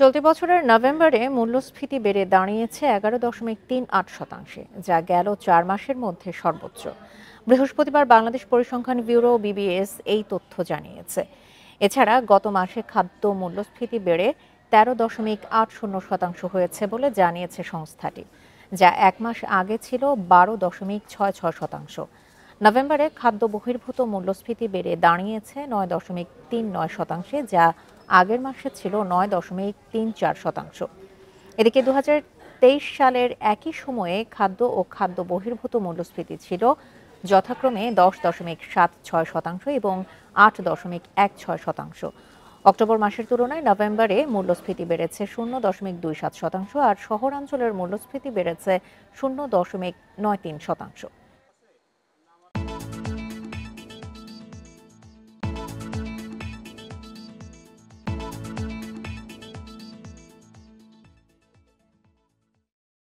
চলতি বছরের নভেম্বরে মূল্যস্ফীতি বেড়ে দাঁড়িয়েছে 11.38%, যা গেল 4 মাসের মধ্যে সর্বোচ্চ। বৃহস্পতিবার বাংলাদেশ পরিসংখ্যান ব্যুরো বিবিএস এই তথ্য জানিয়েছে। এছাড়া গত মাসে খাদ্য মূল্যস্ফীতি বেড়ে 13.80% হয়েছে বলে জানিয়েছে সংস্থাটি, যা এক মাস আগে ছিল 12.66%। নভেম্বরে খাদ্য বহির্ভূত মূল্যস্ফীতি বেড়ে দাঁড়িয়েছে 9.39%, যা আগের মাসে ছিল 9.34%। এদিকে 2023 সালের একই সময়ে খাদ্য ও খাদ্য বহির্ভূত মূল্যস্ফীতি ছিল যথাক্রমে 10.76% এবং 8.16%। অক্টোবর মাসের তুলনায় নভেম্বরে মূল্যস্ফীতি বেড়েছে 0.27%, আর শহরাঞ্চলের মূল্যস্ফীতি বেড়েছে 0.93%।